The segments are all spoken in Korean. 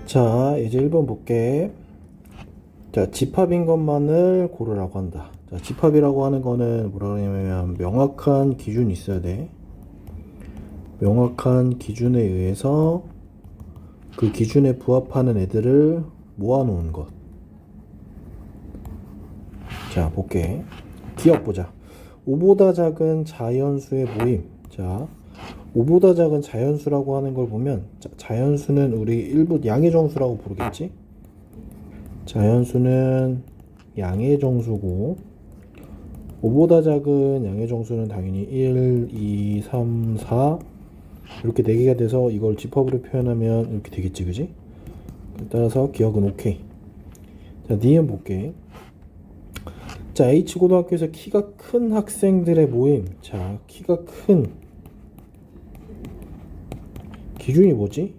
자, 이제 1번 볼게. 자, 집합인 것만을 고르라고 한다. 자, 집합이라고 하는 거는 뭐라 그러냐면 명확한 기준이 있어야 돼. 명확한 기준에 의해서 그 기준에 부합하는 애들을 모아놓은 것. 자, 볼게. 기억 보자. 5보다 작은 자연수의 모임. 자, 5보다 작은 자연수라고 하는 걸 보면 자연수는 우리 일부 양의 정수라고 부르겠지? 자연수는 양의 정수고 5보다 작은 양의 정수는 당연히 1, 2, 3, 4 이렇게 4개가 돼서 이걸 집합으로 표현하면 이렇게 되겠지, 그지? 따라서 기억은 오케이. 자, 니은 볼게. 자, H고등학교에서 키가 큰 학생들의 모임. 자, 키가 큰 기준이 뭐지?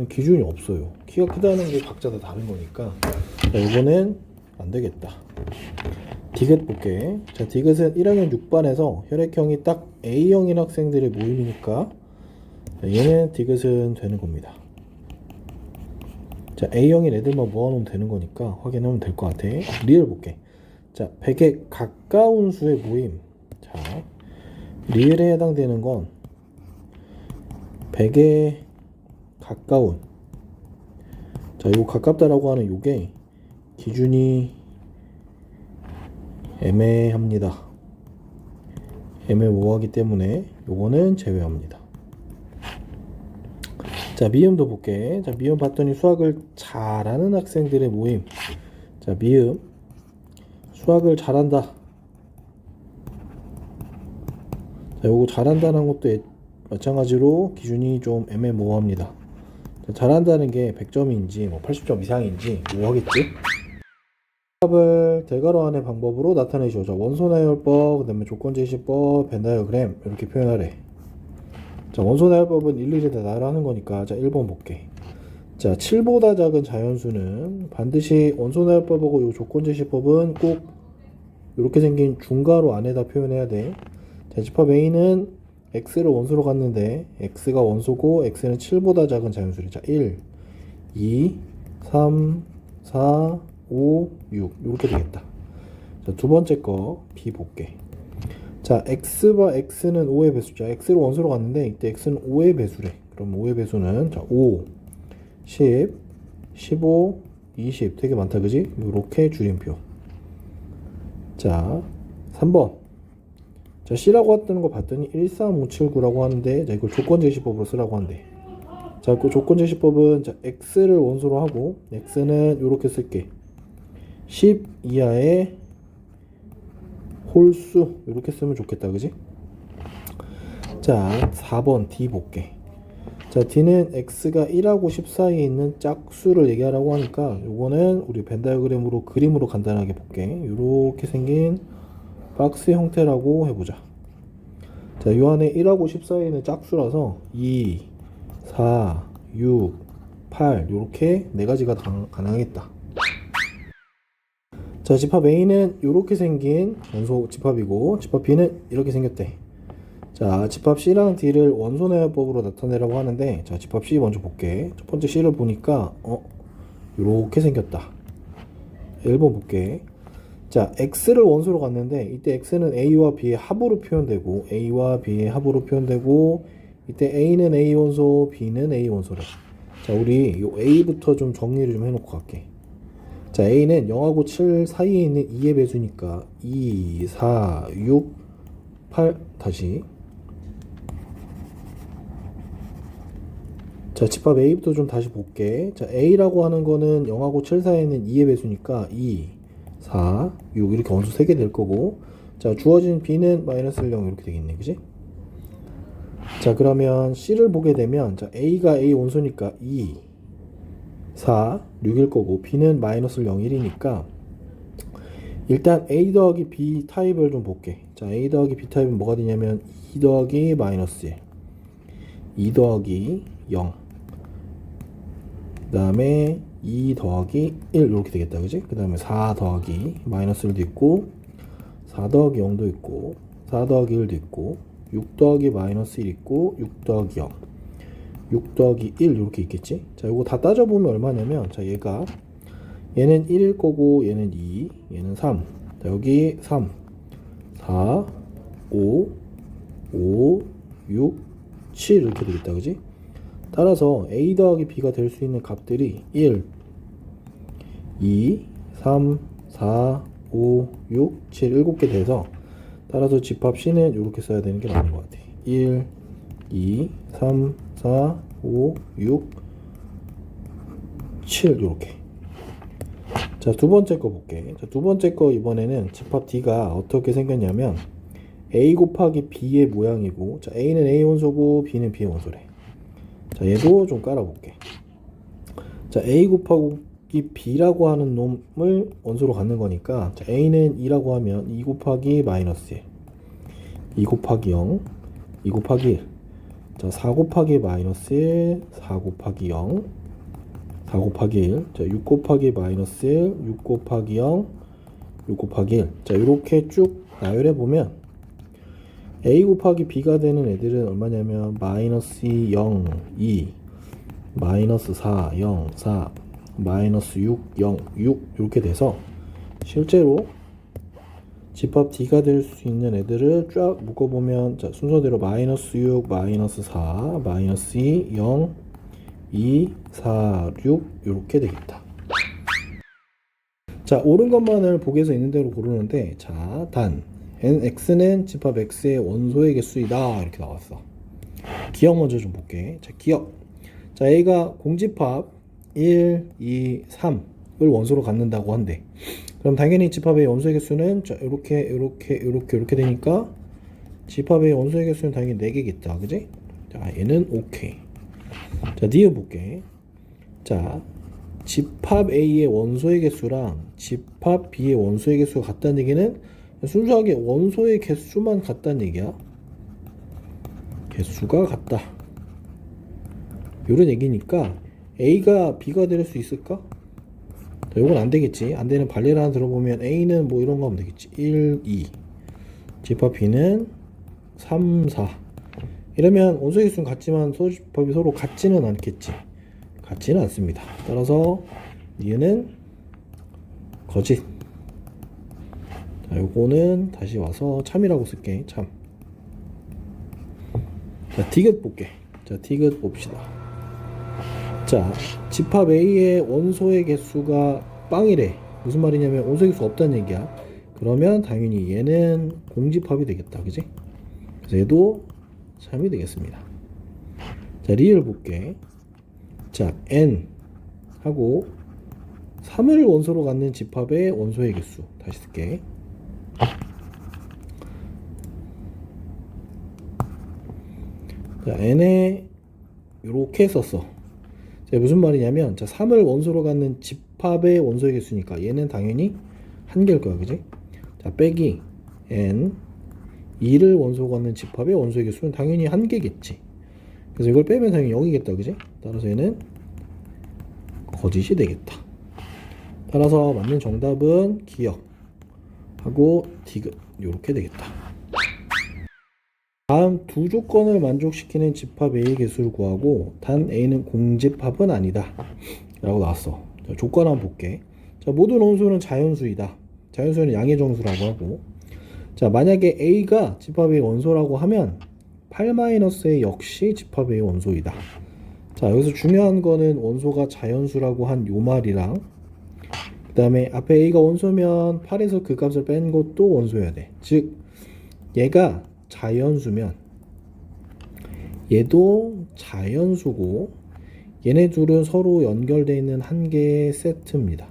기준이 없어요. 키가 크다는 게 각자 다 다른 거니까. 자, 이거는 안 되겠다. 디귿 볼게. 자, 디귿은 1학년 6반에서 혈액형이 딱 A형인 학생들의 모임이니까 자, 얘는 디귿은 되는 겁니다. 자, A형인 애들만 모아놓으면 되는 거니까 확인하면 될 것 같아. 리을 볼게. 자, 100에 가까운 수의 모임. 자, 리을에 해당되는 건 100에 가까운. 자, 이거 가깝다라고 하는 요게 기준이 애매합니다. 애매모호하기 때문에 요거는 제외합니다. 자, 미음도 볼게. 자, 미음 봤더니 수학을 잘하는 학생들의 모임. 자, 미음 수학을 잘한다. 자, 요거 잘한다는 것도 마찬가지로 기준이 좀 애매모호합니다. 자, 잘한다는 게 100점인지 뭐 80점 이상인지 모호하겠지? 집합을 대괄호환의 방법으로 나타내시오. 자, 원소나열법, 그 다음에 조건제시법, 벤다이어그램 이렇게 표현하래. 자, 원소나열법은 일일이 다 나열하는 거니까 자, 1번 볼게. 자, 7보다 작은 자연수는 반드시 원소나열법하고 요 조건제시법은 꼭 이렇게 생긴 중괄호 안에다 표현해야 돼. 자, 집합 A는 x를 원소로 갔는데 x가 원소고 x는 7보다 작은 자연수래. 자, 1, 2, 3, 4, 5, 6 이렇게 되겠다. 자, 두 번째 거 B 볼게. 자, x와 x는 5의 배수. 자, x를 원소로 갔는데 이때 x는 5의 배수래. 그럼 5의 배수는 자, 5, 10, 15, 20 되게 많다, 그지? 이렇게 줄임표. 자, 3번. 자, C라고 뜨는 거 봤더니 13579라고 하는데, 자, 이걸 조건제시법으로 쓰라고 한대. 자, 그 조건제시법은, 자, X를 원소로 하고, X는 요렇게 쓸게. 10 이하의 홀수, 요렇게 쓰면 좋겠다, 그지? 자, 4번 D 볼게. 자, D는 X가 1하고 10 사이에 있는 짝수를 얘기하라고 하니까, 요거는 우리 벤다이어그램으로 그림으로 간단하게 볼게. 요렇게 생긴 박스 형태라고 해보자. 자, 요 안에 1하고 10 사이에 있는 짝수라서 2, 4, 6, 8 요렇게 4가지가 가능하겠다. 자, 집합 A는 요렇게 생긴 원소 집합이고 집합 B는 이렇게 생겼대. 자, 집합 C랑 D를 원소나열법으로 나타내라고 하는데 자, 집합 C 먼저 볼게. 첫 번째 C를 보니까 요렇게 생겼다. 1번 볼게. 자, x를 원소로 갔는데 이때 x는 a와 b의 합으로 표현되고 a와 b의 합으로 표현되고 이때 a는 a 원소, b는 a 원소래. 자, 우리 요 a부터 좀 정리를 좀 해놓고 갈게. 자, a는 0하고 7 사이에 있는 2의 배수니까 2, 4, 6, 8 다시. 자, 집합 a부터 좀 다시 볼게. 자, a라고 하는 거는 0하고 7 사이에 있는 2의 배수니까 2, 4, 6 이렇게 원소 3개 될 거고 자, 주어진 b는 마이너스 0 이렇게 되겠네, 그지? 자, 그러면 c를 보게 되면 자, a가 a 원소니까 2, 4, 6일 거고 b는 마이너스 0, 1이니까 일단 a 더하기 b 타입을 좀 볼게. 자, a 더하기 b 타입은 뭐가 되냐면 2 더하기 마이너스 1, 2 더하기 0, 그 다음에 2 더하기 1 이렇게 되겠다, 그지? 그 다음에 4 더하기 마이너스 1도 있고 4 더하기 0도 있고 4 더하기 1도 있고 6 더하기 마이너스 1 있고 6 더하기 0 6 더하기 1 이렇게 있겠지. 자, 요거 다 따져보면 얼마냐면, 자, 얘는 1일 거고, 얘는 2, 얘는 3. 자, 여기 3, 4, 5, 6, 7 이렇게 되겠다, 그지? 따라서 a 더하기 b가 될 수 있는 값들이 1, 2, 3, 4, 5, 6, 7, 7개 돼서, 따라서 집합 C는 이렇게 써야 되는 게 맞는 것 같아. 1, 2, 3, 4, 5, 6, 7 이렇게. 자, 두 번째 거 볼게. 자, 두 번째 거 이번에는 집합 D가 어떻게 생겼냐면 A 곱하기 B의 모양이고, 자, A는 A 원소고 B는 B의 원소래. 자, 얘도 좀 깔아볼게. 자, A 곱하기 B라고 하는 놈을 원소로 갖는 거니까, 자, A는 2라고 하면 2 곱하기 마이너스 1, 2 곱하기 0, 2 곱하기 1. 자, 4 곱하기 마이너스 1, 4 곱하기 0, 4 곱하기 1. 자, 6 곱하기 마이너스 1, 6 곱하기 0, 6 곱하기 1. 자, 이렇게 쭉 나열해 보면 A 곱하기 B가 되는 애들은 얼마냐면 마이너스 0, 2, 마이너스 4, 0, 4, 마이너스 6, 0, 6 이렇게 돼서 실제로 집합 D가 될 수 있는 애들을 쫙 묶어보면, 자, 순서대로 마이너스 6, 마이너스 4, 마이너스 2, 0, 2, 4, 6 이렇게 되겠다. 자, 옳은 것만을 보기에서 있는 대로 고르는데, 자, 단 x는 집합 x의 원소의 개수이다 이렇게 나왔어. 기억 먼저 좀 볼게. 자, 기억. 자, a가 공집합 1, 2, 3을 원소로 갖는다고 한대. 그럼 당연히 집합의 원소의 개수는, 자, 이렇게 되니까 집합의 원소의 개수는 당연히 4개겠다, 그지? 자, 얘는 오케이. 자, 니은 볼게. 자, 집합 A의 원소의 개수랑 집합 B의 원소의 개수가 같다는 얘기는 순수하게 원소의 개수만 같다는 얘기야. 개수가 같다, 이런 얘기니까 A가 B가 될 수 있을까? 자, 요건 안 되겠지. 안 되는 반례를 하나 들어보면 A는 뭐 이런 거 하면 되겠지. 1, 2. 집합 B는 3, 4. 이러면 원소의 개수는 같지만 소집합이 서로 같지는 않겠지. 같지는 않습니다. 따라서 얘는 거짓. 자, 요거는 다시 와서 참이라고 쓸게. 참. 자, 디귿 볼게. 자, 디귿 봅시다. 자, 집합 A의 원소의 개수가 빵이래. 무슨 말이냐면 원소의 개수 없다는 얘기야. 그러면 당연히 얘는 공집합이 되겠다, 그지? 그래서 얘도 참이 되겠습니다. 자, 리을 볼게. 자, n 하고 3을 원소로 갖는 집합의 원소의 개수 다시 쓸게. 자, n에 이렇게 썼어. 자, 무슨 말이냐면, 자, 3을 원소로 갖는 집합의 원소의 개수니까 얘는 당연히 한 개일 거야, 그지? 자, 빼기 n 2를 원소로 갖는 집합의 원소의 개수는 당연히 한 개겠지. 그래서 이걸 빼면 당연히 0이겠다, 그지? 따라서 얘는 거짓이 되겠다. 따라서 맞는 정답은 기억하고 디귿 이렇게 되겠다. 다음 두 조건을 만족시키는 집합 A의 개수를 구하고 단 A는 공집합은 아니다 라고 나왔어. 자, 조건 한번 볼게. 자, 모든 원소는 자연수이다. 자연수는 양의 정수라고 하고, 자, 만약에 A가 집합 A의 원소라고 하면 8-A 역시 집합 A의 원소이다. 자, 여기서 중요한 거는 원소가 자연수라고 한 요 말이랑, 그 다음에 앞에 A가 원소면 8에서 그 값을 뺀 것도 원소여야 돼. 즉 얘가 자연수면 얘도 자연수고 얘네 둘은 서로 연결되어 있는 한 개의 세트입니다.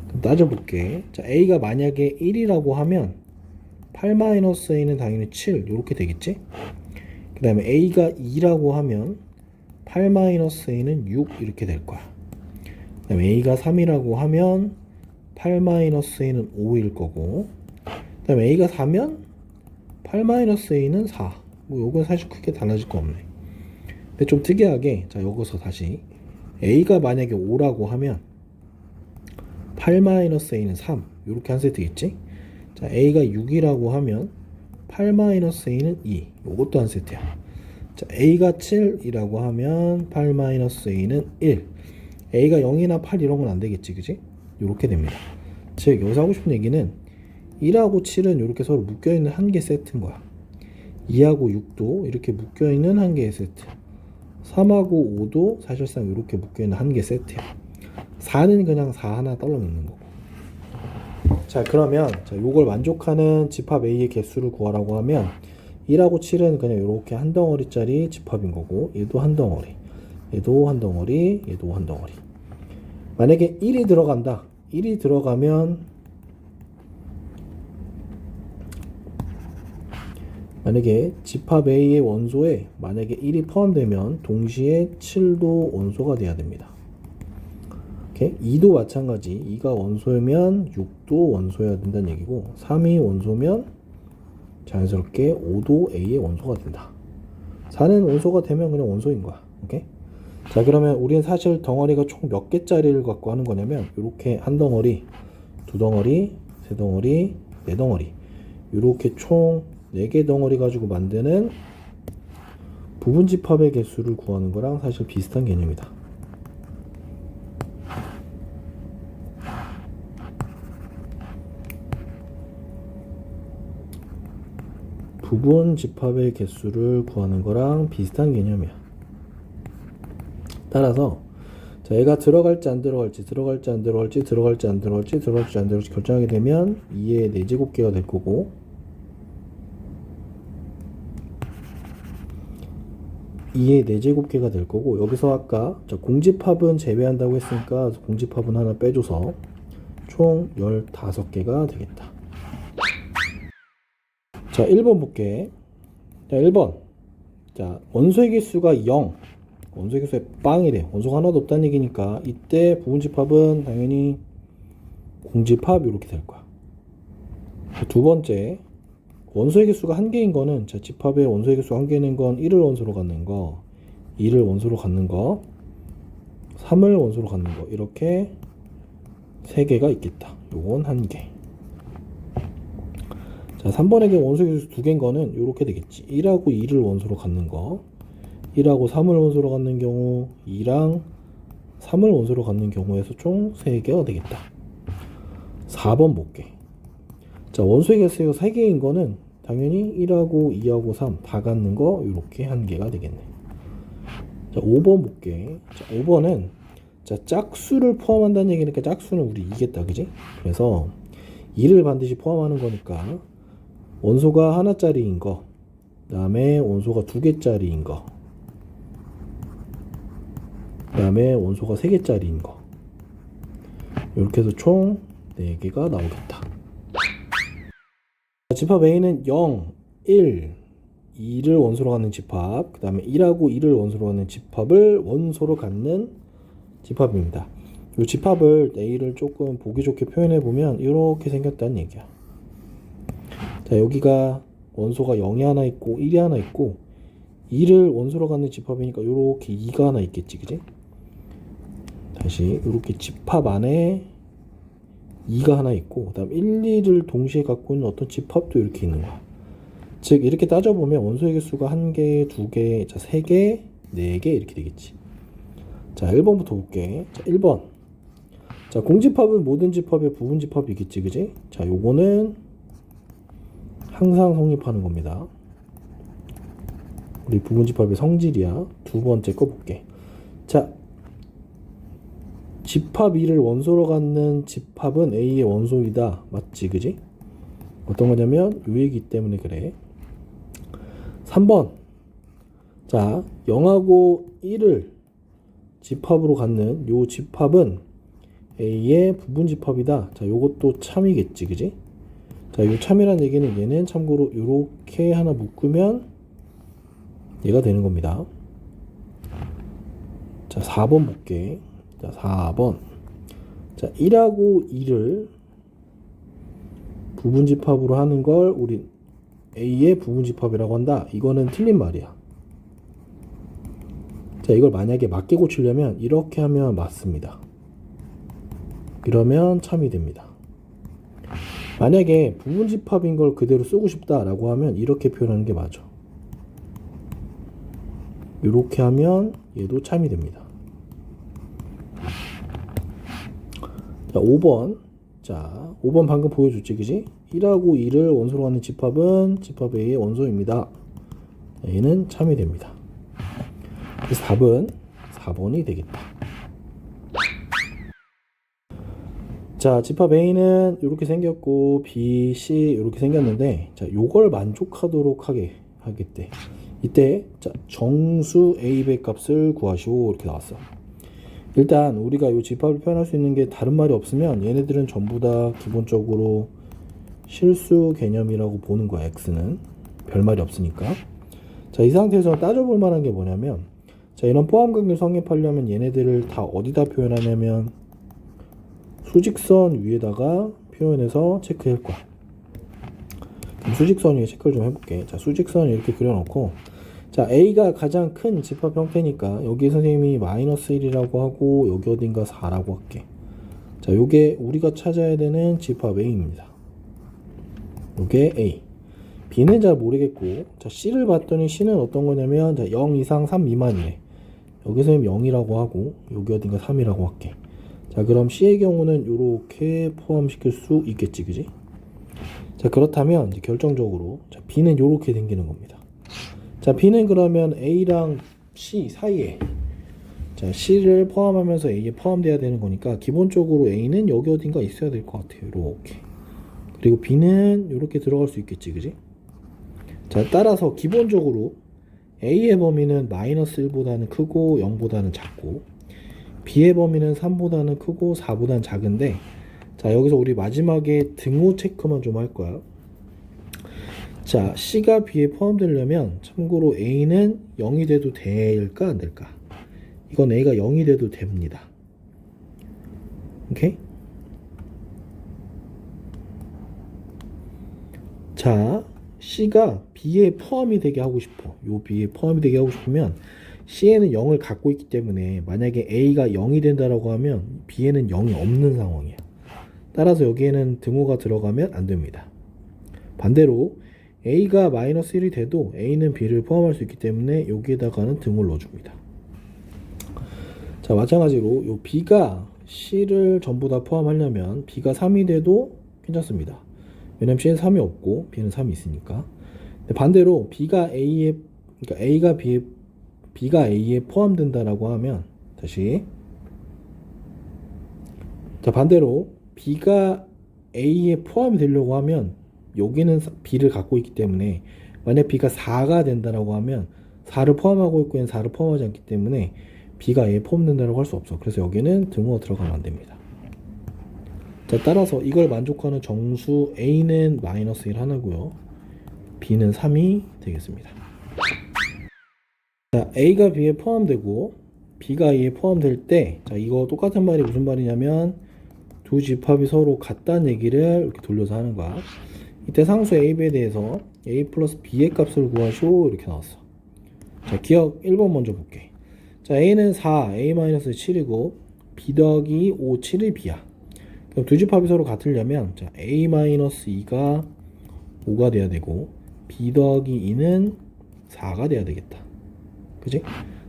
그럼 따져볼게. 자, A가 만약에 1이라고 하면 8-A는 당연히 7 이렇게 되겠지. 그 다음에 A가 2라고 하면 8-A는 6 이렇게 될 거야. 그 다음에 A가 3이라고 하면 8-A는 5일 거고, 그 다음에 A가 4면 8-A는 4. 뭐 요건 사실 크게 달라질 거 없네. 근데 좀 특이하게, 자, 여기서 다시 A가 만약에 5라고 하면 8-A는 3 이렇게 한 세트겠지. 자, A가 6이라고 하면 8-A는 2 요것도 한 세트야. 자, a가 7이라고 하면 8-a는 1. a가 0이나 8 이런 건 안 되겠지, 그지? 이렇게 됩니다. 즉 여기서 하고 싶은 얘기는 1하고 7은 이렇게 서로 묶여있는 한 개 세트인 거야. 2하고 6도 이렇게 묶여있는 한 개의 세트. 3하고 5도 사실상 이렇게 묶여있는 한 개 세트야. 4는 그냥 4 하나 떨렁 있는 거고. 자, 그러면 요걸 만족하는 집합 A의 개수를 구하라고 하면 1하고 7은 그냥 이렇게 한 덩어리짜리 집합인 거고, 얘도 한 덩어리, 얘도 한 덩어리, 얘도 한 덩어리. 만약에 1이 들어간다. 1이 들어가면 만약에 집합 A의 원소에 만약에 1이 포함되면 동시에 7도 원소가 돼야 됩니다. 오케이? 2도 마찬가지. 2가 원소면 6도 원소여야 된다는 얘기고, 3이 원소면 자연스럽게 5도 A의 원소가 된다. 4는 원소가 되면 그냥 원소인 거야. 오케이? 자, 그러면 우리는 사실 덩어리가 총 몇 개짜리를 갖고 하는 거냐면, 이렇게 한 덩어리, 두 덩어리, 세 덩어리, 네 덩어리, 이렇게 총 4개 덩어리 가지고 만드는 부분 집합의 개수를 구하는 거랑 사실 비슷한 개념이다. 부분 집합의 개수를 구하는 거랑 비슷한 개념이야. 따라서 자, 얘가 들어갈지 안 들어갈지, 들어갈지 안 들어갈지, 들어갈지 안 들어갈지, 들어갈지 안 들어갈지 결정하게 되면 2의 4제곱계가 될 거고, 2의 4제곱계가 될 거고, 여기서 아까 공집합은 제외한다고 했으니까 공집합은 하나 빼줘서 총 15개가 되겠다. 자, 1번 볼게. 자, 1번. 자, 원소의 개수가 0. 원소의 개수에 빵이래. 원소가 하나도 없다는 얘기니까 이때 부분집합은 당연히 공집합 이렇게 될 거야. 두 번째. 원소의 개수가 한 개인 거는, 자, 집합의 원소의 개수가 한 개인 건 1을 원소로 갖는 거, 2를 원소로 갖는 거, 3을 원소로 갖는 거, 이렇게 3개가 있겠다. 요건 한 개. 자, 3번에게 원소의 개수 2개인 거는 요렇게 되겠지. 1하고 2를 원소로 갖는 거, 1하고 3을 원소로 갖는 경우, 2랑 3을 원소로 갖는 경우에서 총 3개가 되겠다. 4번 볼게. 자, 원소의 개수가 3개인 거는 당연히 1하고 2하고 3 다 갖는 거 이렇게 한 개가 되겠네. 자, 5번 볼게. 자, 5번은 자, 짝수를 포함한다는 얘기니까 짝수는 우리 이겠다, 그지? 그래서 2를 반드시 포함하는 거니까 원소가 하나짜리인 거, 그 다음에 원소가 2개짜리인 거, 그 다음에 원소가 3개짜리인 거, 이렇게 해서 총 4개가 나오겠다. 집합 A는 0, 1, 2를 원소로 갖는 집합, 그 다음에 1하고 2를 원소로 갖는 집합을 원소로 갖는 집합입니다. 이 집합을 A를 조금 보기 좋게 표현해 보면 이렇게 생겼다는 얘기야. 자, 여기가 원소가 0이 하나 있고 1이 하나 있고, 2를 원소로 갖는 집합이니까 이렇게 2가 하나 있겠지, 그지? 다시 이렇게 집합 안에 2가 하나 있고, 그 다음 1, 2를 동시에 갖고 있는 어떤 집합도 이렇게 있는 거야. 즉 이렇게 따져보면 원소의 개수가 1개, 2개, 자 3개, 4개 이렇게 되겠지. 자, 1번부터 볼게. 자, 1번. 자, 공집합은 모든 집합의 부분 집합이겠지, 그지? 자, 요거는 항상 성립하는 겁니다. 우리 부분 집합의 성질이야. 두 번째 거 볼게. 자, 집합 2를 원소로 갖는 집합은 A의 원소이다. 맞지, 그지? 어떤 거냐면 요 얘기 때문에 그래. 3번. 자, 0하고 1을 집합으로 갖는 요 집합은 A의 부분 집합이다. 자, 요것도 참이겠지, 그지? 자, 요 참이란 얘기는 얘는 참고로 요렇게 하나 묶으면 얘가 되는 겁니다. 자, 4번 볼게. 자, 4번. 자, 1하고 2를 부분집합으로 하는 걸 우리 A의 부분집합이라고 한다. 이거는 틀린 말이야. 자, 이걸 만약에 맞게 고치려면 이렇게 하면 맞습니다. 이러면 참이 됩니다. 만약에 부분집합인 걸 그대로 쓰고 싶다라고 하면 이렇게 표현하는 게 맞아. 이렇게 하면 얘도 참이 됩니다. 자, 5번. 자, 5번 방금 보여줬지, 그지? 1하고 2를 원소로 하는 집합은 집합 A의 원소입니다. 얘는 참이 됩니다. 그래서 답은 4번이 되겠다. 자, 집합 A는 이렇게 생겼고 B, C 이렇게 생겼는데, 자, 요걸 만족하도록 하겠대. 이때 자, 정수 A배 값을 구하시오 이렇게 나왔어. 일단 우리가 이 집합을 표현할 수 있는 게 다른 말이 없으면 얘네들은 전부 다 기본적으로 실수 개념이라고 보는 거야. X는 별말이 없으니까. 자, 이 상태에서 따져볼 만한 게 뭐냐면, 자, 이런 포함관계를 성립하려면 얘네들을 다 어디다 표현하냐면 수직선 위에다가 표현해서 체크할 거야. 그럼 수직선 위에 체크를 좀 해볼게. 자, 수직선 이렇게 그려놓고, 자, A가 가장 큰 집합 형태니까 여기 선생님이 -1이라고 하고 여기 어딘가 4라고 할게. 자, 요게 우리가 찾아야 되는 집합 A입니다. 요게 A. B는 잘 모르겠고, 자, C를 봤더니 C는 어떤 거냐면, 자, 0 이상 3 미만이래. 여기 선생님 0이라고 하고 여기 어딘가 3이라고 할게. 자, 그럼 C의 경우는 요렇게 포함시킬 수 있겠지, 그지? 자, 그렇다면 이제 결정적으로, 자, B는 요렇게 생기는 겁니다. 자, B는 그러면 A랑 C 사이에, 자, C를 포함하면서 A에 포함돼야 되는 거니까 기본적으로 A는 여기 어딘가 있어야 될 것 같아요. 이렇게. 그리고 B는 이렇게 들어갈 수 있겠지, 그지? 자, 따라서 기본적으로 A의 범위는 -1보다는 크고 0보다는 작고, B의 범위는 3보다는 크고 4보다는 작은데, 자, 여기서 우리 마지막에 등호 체크만 좀 할 거야. 자, C가 B에 포함되려면 참고로 A는 0이 돼도 될까 안 될까? 이건 A가 0이 돼도 됩니다. 오케이? 자, C가 B에 포함이 되게 하고 싶어. 요 B에 포함이 되게 하고 싶으면 C에는 0을 갖고 있기 때문에 만약에 A가 0이 된다라고 하면 B에는 0이 없는 상황이야. 따라서 여기에는 등호가 들어가면 안 됩니다. 반대로 A가 -1이 돼도 A는 B를 포함할 수 있기 때문에 여기에다가는 등호를 넣어줍니다. 자, 마찬가지로 요 B가 C를 전부 다 포함하려면 B가 3이 돼도 괜찮습니다. 왜냐면 C는 3이 없고 B는 3이 있으니까. 반대로 B가 A에, 그러니까 B가 A에 포함된다라고 하면, 다시. 자, 반대로 B가 A에 포함이 되려고 하면 여기는 B를 갖고 있기 때문에, 만약 B가 4가 된다라고 하면 4를 포함하고 있고 얘는 4를 포함하지 않기 때문에 B가 A에 포함된다라고 할 수 없어. 그래서 여기는 등호가 들어가면 안 됩니다. 자, 따라서 이걸 만족하는 정수 A는 -1 하나고요. B는 3이 되겠습니다. 자, A가 B에 포함되고 B가 A에 포함될 때, 자, 이거 똑같은 말이 무슨 말이냐면 두 집합이 서로 같다는 얘기를 이렇게 돌려서 하는 거야. 이때 상수 A, B에 대해서 A 플러스 B의 값을 구하시오 이렇게 나왔어. 자, 기억 1번 먼저 볼게. 자, A는 4, A-7이고 B 더하기 5, 7이 B야. 그럼 두 집합이 서로 같으려면, 자, A-2가 5가 돼야 되고 B 더하기 2는 4가 돼야 되겠다. 그지?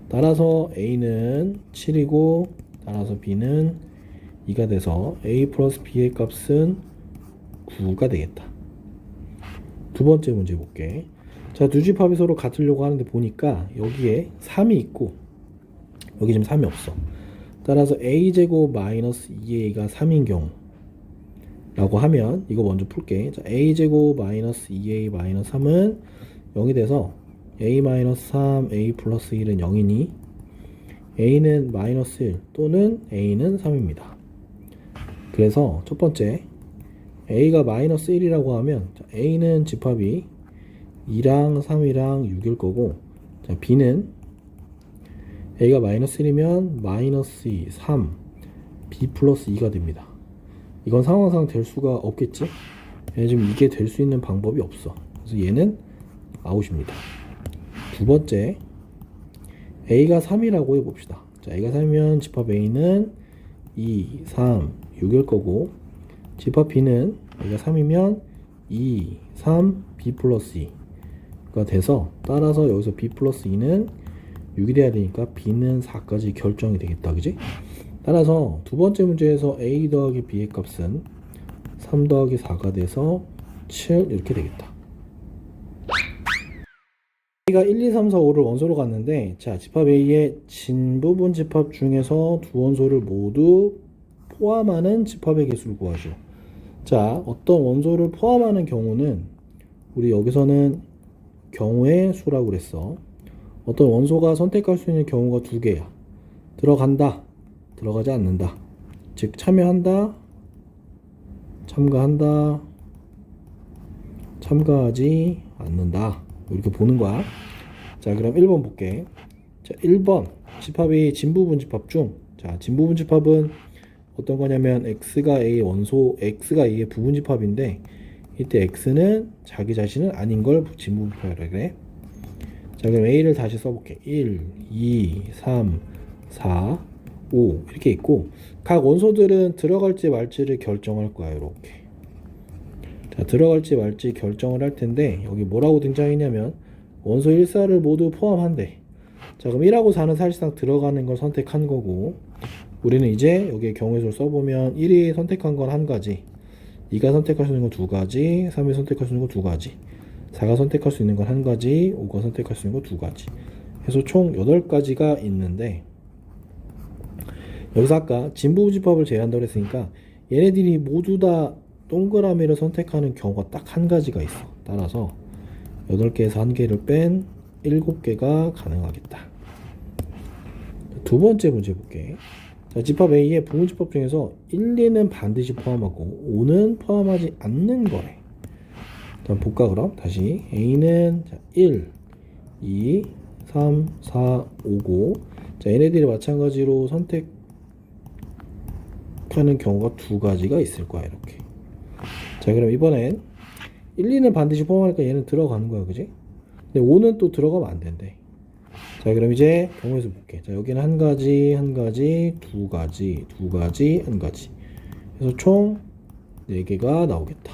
따라서 A는 7이고 따라서 B는 2가 돼서 A 플러스 B의 값은 9가 되겠다. 두 번째 문제 볼게. 자, 두 집합이 서로 같으려고 하는데 보니까 여기에 3이 있고 여기 지금 3이 없어. 따라서 A제곱 마이너스 2A가 3인 경우 라고 하면, 이거 먼저 풀게. 자, A제곱 마이너스 2A 마이너스 3은 0이 돼서 A 마이너스 3, A 플러스 1은 0이니 A는 마이너스 1 또는 A는 3입니다. 그래서 첫 번째 A가 마이너스 1이라고 하면, 자, A는 집합이 2랑 3이랑 6일 거고, 자, B는 A가 마이너스 1이면 마이너스 2, 3, B 플러스 2가 됩니다. 이건 상황상 될 수가 없겠지? 지금 이게 될 수 있는 방법이 없어. 그래서 얘는 아웃입니다. 두 번째, A가 3이라고 해봅시다. 자, A가 3이면 집합 A는 2, 3, 6일 거고, 집합 B는 A가 3이면 2, 3, B 플러스 2가 돼서, 따라서 여기서 B 플러스 2는 6이 돼야 되니까 B는 4까지 결정이 되겠다. 그지? 따라서 두 번째 문제에서 A 더하기 B의 값은 3 더하기 4가 돼서 7 이렇게 되겠다. A가 1, 2, 3, 4, 5를 원소로 갔는데, 자, 집합 A의 진부분 집합 중에서 두 원소를 모두 포함하는 집합의 개수를 구하시오. 자, 어떤 원소를 포함하는 경우는 우리 여기서는 경우의 수라고 그랬어. 어떤 원소가 선택할 수 있는 경우가 두 개야. 들어간다, 들어가지 않는다. 즉 참여한다, 참가한다, 참가하지 않는다. 이렇게 보는 거야. 자, 그럼 1번 볼게. 자, 1번 집합이 진부분 집합 중, 자, 진부분 집합은 어떤 거냐면 x가 a의 원소, x가 a의 부분 집합인데, 이때 x는 자기 자신은 아닌 걸 진부분 집합이라 그래. 자, 그럼 a를 다시 써볼게. 1, 2, 3, 4, 5 이렇게 있고, 각 원소들은 들어갈지 말지를 결정할 거야. 이렇게. 자, 들어갈지 말지 결정을 할 텐데, 여기 뭐라고 등장했냐면 원소 1, 4를 모두 포함한대. 자, 그럼 1하고 4는 사실상 들어가는 걸 선택한 거고, 우리는 이제 여기에 경우의 수를 써보면 1이 선택한 건 한 가지, 2가 선택할 수 있는 건 두 가지, 3이 선택할 수 있는 건 두 가지, 4가 선택할 수 있는 건 한 가지, 5가 선택할 수 있는 건 두 가지 해서 총 8가지가 있는데, 여기서 아까 진부집합을 제외한다고 했으니까 얘네들이 모두 다 동그라미를 선택하는 경우가 딱 한 가지가 있어. 따라서 8개에서 1개를 뺀 7개가 가능하겠다. 두 번째 문제 볼게. 자, 집합 A의 부분집합 중에서 1, 2는 반드시 포함하고 5는 포함하지 않는 거래. 자, 볼까 그럼? 다시 A는 1, 2, 3, 4, 5고, 자, 얘네들이 마찬가지로 선택하는 경우가 두 가지가 있을 거야. 이렇게. 자, 그럼 이번엔 1, 2는 반드시 포함하니까 얘는 들어가는 거야. 그지? 근데 5는 또 들어가면 안 된대. 자, 그럼 이제 경우의 수 볼게. 자, 여기는 한 가지, 한 가지, 두 가지, 두 가지, 한 가지. 그래서 총 4개가 나오겠다.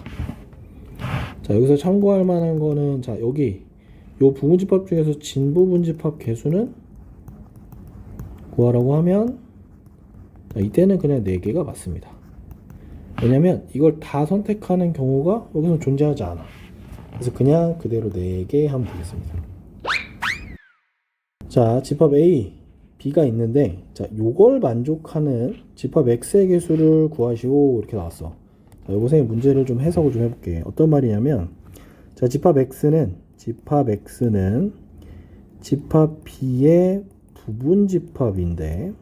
자, 여기서 참고할 만한 거는, 자, 여기 요 부분집합 중에서 진부분집합 개수는 구하라고 하면, 자, 이때는 그냥 4개가 맞습니다. 왜냐면 이걸 다 선택하는 경우가 여기서 존재하지 않아. 그래서 그냥 그대로 4개 하면 되겠습니다. 자, 집합 A, B가 있는데, 자, 요걸 만족하는 집합 X의 개수를 구하시오. 이렇게 나왔어. 자, 요것의 문제를 좀 해석을 좀 해볼게. 어떤 말이냐면, 자, 집합 X는 집합 B의 부분 집합인데,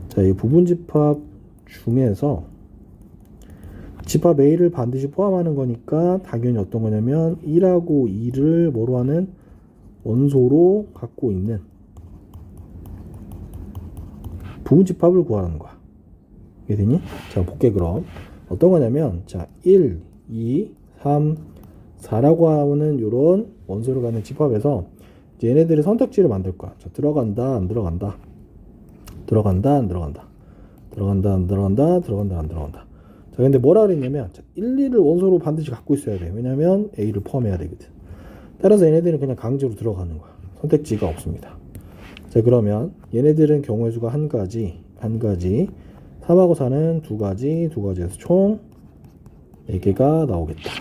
자, 이 부분 집합 중에서 집합 A를 반드시 포함하는 거니까 당연히 어떤 거냐면 1하고 2를 뭐로 하는 원소로 갖고 있는 부분 집합을 구하는 거야. 이해되니? 자, 볼게 그럼. 어떤 거냐면, 자, 1, 2, 3, 4라고 하는 요런 원소를 갖는 집합에서 이제 얘네들의 선택지를 만들 거야. 자, 들어간다, 안 들어간다. 들어간다, 안 들어간다. 들어간다, 안 들어간다. 들어간다, 안 들어간다. 자, 근데 뭐라 그랬냐면, 자, 1, 2를 원소로 반드시 갖고 있어야 돼. 왜냐면 A를 포함해야 되거든. 따라서 얘네들은 그냥 강제로 들어가는 거야. 선택지가 없습니다. 자, 그러면 얘네들은 경우의 수가 한 가지, 3하고 4는 두 가지, 두 가지에서 총 4개가 나오겠다.